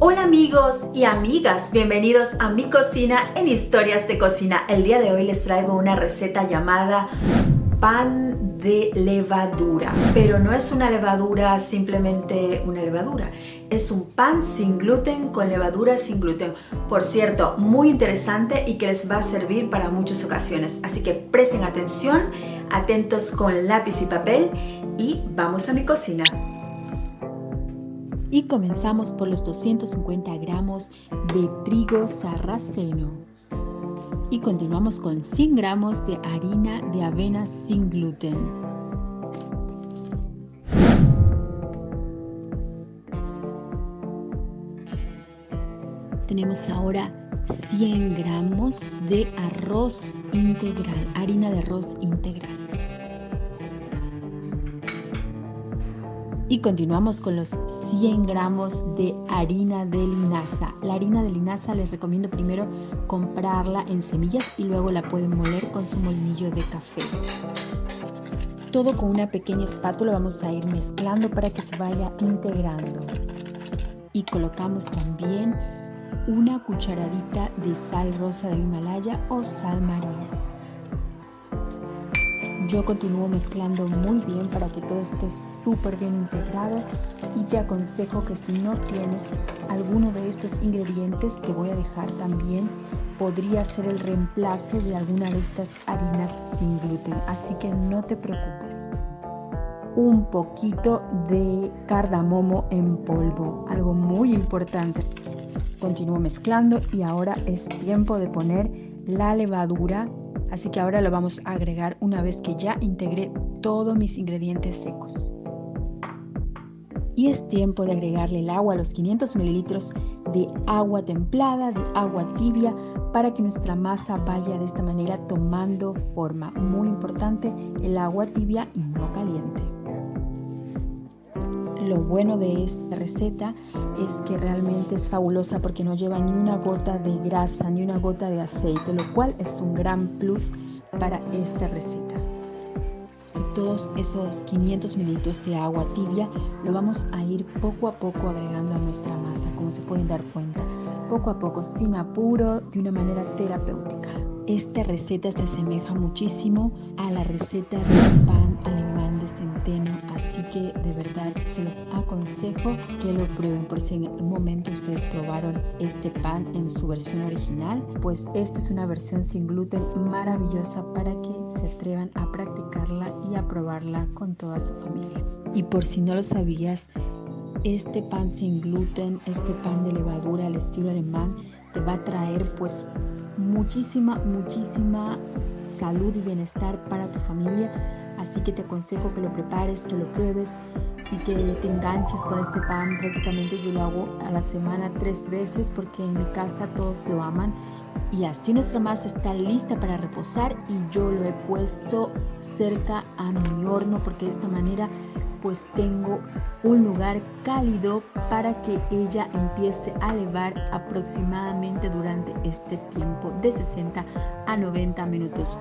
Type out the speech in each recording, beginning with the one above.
Hola amigos y amigas, bienvenidos a mi cocina en Historias de Cocina. El día de hoy les traigo una receta llamada pan de levadura, pero no es una levadura simplemente una levadura, es un pan sin gluten con levadura sin gluten. Por cierto, muy interesante y que les va a servir para muchas ocasiones, así que presten atención, atentos con lápiz y papel y vamos a mi cocina. Y comenzamos por los 250 gramos de trigo sarraceno. Y continuamos con 100 gramos de harina de avena sin gluten. Tenemos ahora 100 gramos de arroz integral, harina de arroz integral. Y continuamos con los 100 gramos de harina de linaza. La harina de linaza les recomiendo primero comprarla en semillas y luego la pueden moler con su molinillo de café. Todo con una pequeña espátula vamos a ir mezclando para que se vaya integrando. Y colocamos también una cucharadita de sal rosa del Himalaya o sal marina. Yo continúo mezclando muy bien para que todo esté súper bien integrado y te aconsejo que si no tienes alguno de estos ingredientes que voy a dejar también, podría ser el reemplazo de alguna de estas harinas sin gluten, así que no te preocupes. Un poquito de cardamomo en polvo, algo muy importante. Continúo mezclando y ahora es tiempo de poner la levadura. Así que ahora lo vamos a agregar una vez que ya integré todos mis ingredientes secos. Y es tiempo de agregarle el agua, los 500 mililitros de agua templada, de agua tibia, para que nuestra masa vaya de esta manera tomando forma. Muy importante, el agua tibia y no caliente. Lo bueno de esta receta es que realmente es fabulosa porque no lleva ni una gota de grasa ni una gota de aceite, lo cual es un gran plus para esta receta. Y todos esos 500 mililitros de agua tibia lo vamos a ir poco a poco agregando a nuestra masa, como se pueden dar cuenta, poco a poco, sin apuro, de una manera terapéutica. Esta receta se asemeja muchísimo a la receta del pan alemán de centeno, así que de verdad se los aconsejo que lo prueben, por si en algún momento ustedes probaron este pan en su versión original, pues esta es una versión sin gluten maravillosa para que se atrevan a practicarla y a probarla con toda su familia. Y por si no lo sabías, este pan sin gluten, este pan de levadura al estilo alemán, te va a traer pues muchísima salud y bienestar para tu familia, así que te aconsejo que lo prepares, que lo pruebes y que te enganches con este pan. Prácticamente yo lo hago a la semana 3 veces porque en mi casa todos lo aman. Y así nuestra masa está lista para reposar y yo lo he puesto cerca a mi horno porque de esta manera pues tengo un lugar cálido para que ella empiece a levar aproximadamente durante este tiempo de 60 a 90 minutos.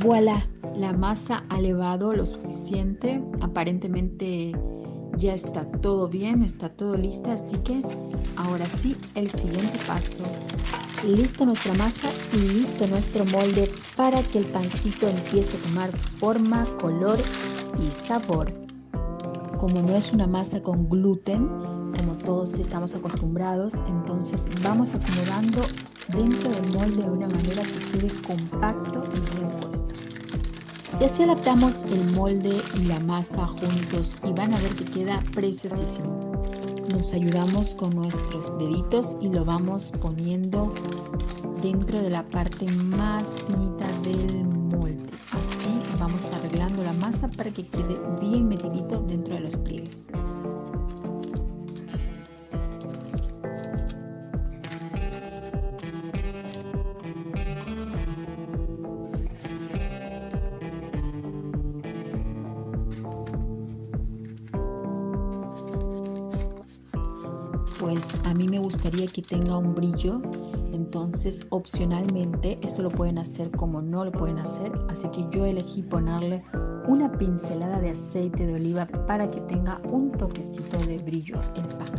Voilà, la masa ha levado lo suficiente, aparentemente ya está todo bien, está todo lista, así que ahora sí, el siguiente paso. Lista nuestra masa y listo nuestro molde para que el pancito empiece a tomar forma, color y sabor. Como no es una masa con gluten, como todos estamos acostumbrados, entonces vamos acomodando dentro del molde de una manera que quede compacto y bien puesto. Y así adaptamos el molde y la masa juntos y van a ver que queda preciosísimo. Nos ayudamos con nuestros deditos y lo vamos poniendo dentro de la parte más finita del molde. Así vamos arreglando la masa para que quede bien metidito dentro de los pliegues. Pues a mí me gustaría que tenga un brillo, entonces entonces opcionalmente esto lo pueden hacer como no lo pueden hacer, así que yo elegí ponerle una pincelada de aceite de oliva para que tenga un toquecito de brillo el pan.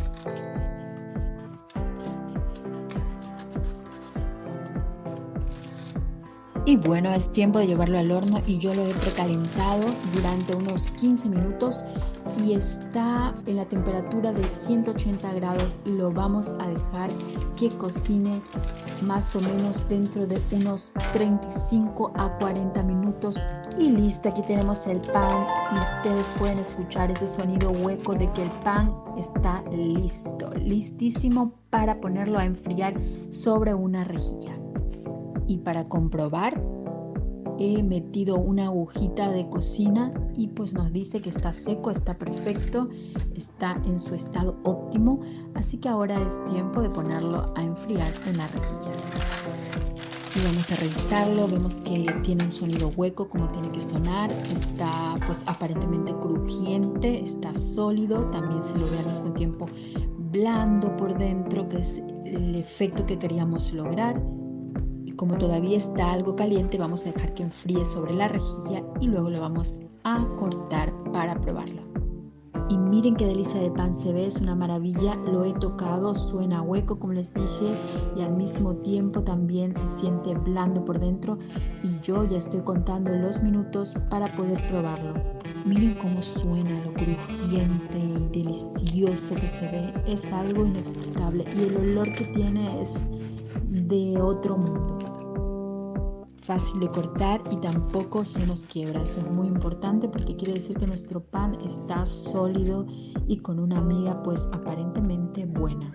Y bueno, es tiempo de llevarlo al horno y yo lo he precalentado durante unos 15 minutos y está en la temperatura de 180 grados y lo vamos a dejar que cocine más o menos dentro de unos 35 a 40 minutos. Y listo, aquí tenemos el pan y ustedes pueden escuchar ese sonido hueco de que el pan está listo, listísimo para ponerlo a enfriar sobre una rejilla. Y para comprobar, he metido una agujita de cocina y pues nos dice que está seco, está perfecto, está en su estado óptimo. Así que ahora es tiempo de ponerlo a enfriar en la rejilla. Y vamos a revisarlo, vemos que tiene un sonido hueco como tiene que sonar, está pues aparentemente crujiente, está sólido, también se lo ve al mismo tiempo blando por dentro, que es el efecto que queríamos lograr. Como todavía está algo caliente, vamos a dejar que enfríe sobre la rejilla y luego lo vamos a cortar para probarlo. Y miren qué delicia de pan se ve, es una maravilla, lo he tocado, suena hueco como les dije y al mismo tiempo también se siente blando por dentro y yo ya estoy contando los minutos para poder probarlo. Miren cómo suena, lo crujiente y delicioso que se ve, es algo inexplicable y el olor que tiene es de otro mundo. Fácil de cortar y tampoco se nos quiebra. Eso es muy importante porque quiere decir que nuestro pan está sólido y con una miga pues aparentemente buena.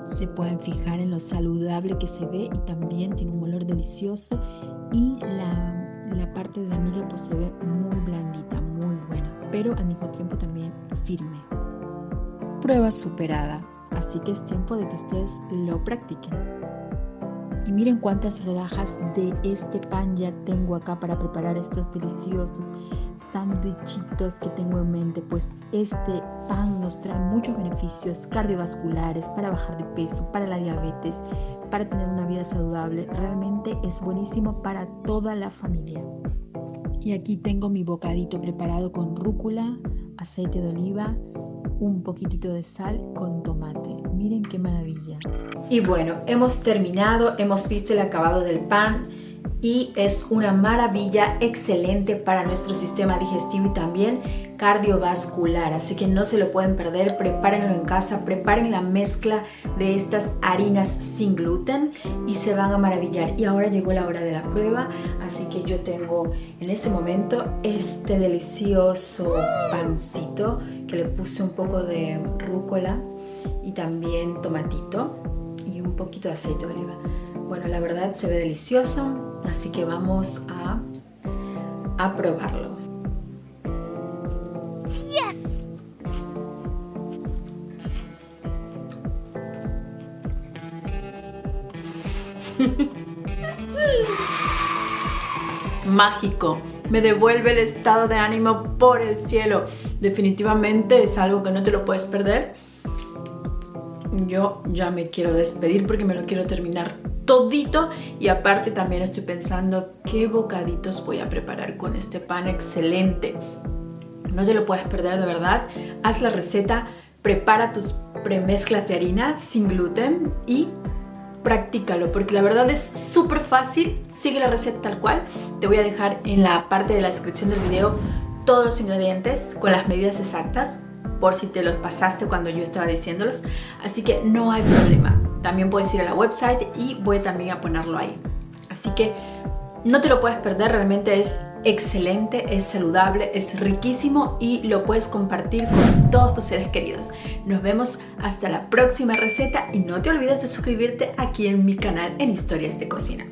Se pueden fijar en lo saludable que se ve y también tiene un olor delicioso y la parte de la miga pues se ve muy blandita, muy buena, pero al mismo tiempo también firme. Prueba superada, así que es tiempo de que ustedes lo practiquen. Y miren cuántas rodajas de este pan ya tengo acá para preparar estos deliciosos sándwichitos que tengo en mente. Pues este pan nos trae muchos beneficios cardiovasculares, para bajar de peso, para la diabetes, para tener una vida saludable. Realmente es buenísimo para toda la familia. Y aquí tengo mi bocadito preparado con rúcula, aceite de oliva, un poquitito de sal con tomate. Miren qué maravilla. Y bueno, hemos terminado, hemos visto el acabado del pan y es una maravilla, excelente para nuestro sistema digestivo y también cardiovascular, así que no se lo pueden perder. Prepárenlo en casa, preparen la mezcla de estas harinas sin gluten y se van a maravillar. Y ahora llegó la hora de la prueba, así que yo tengo en este momento este delicioso pancito que le puse un poco de rúcula y también tomatito y un poquito de aceite de oliva. Bueno, la verdad se ve delicioso, así que vamos a probarlo. Yes. Mágico, me devuelve el estado de ánimo por el cielo. Definitivamente es algo que no te lo puedes perder. Yo ya me quiero despedir porque me lo quiero terminar todito y aparte también estoy pensando qué bocaditos voy a preparar con este pan excelente. No te lo puedes perder, de verdad. Haz la receta, prepara tus premezclas de harina sin gluten y practícalo, porque la verdad es súper fácil. Sigue la receta tal cual. Te voy a dejar en la parte de la descripción del video todos los ingredientes con las medidas exactas, por si te los pasaste cuando yo estaba diciéndolos, así que no hay problema. También puedes ir a la website y voy también a ponerlo ahí, así que no te lo puedes perder. Realmente es excelente, es saludable, es riquísimo y lo puedes compartir con todos tus seres queridos. Nos vemos hasta la próxima receta y no te olvides de suscribirte aquí en mi canal en Historias de Cocina.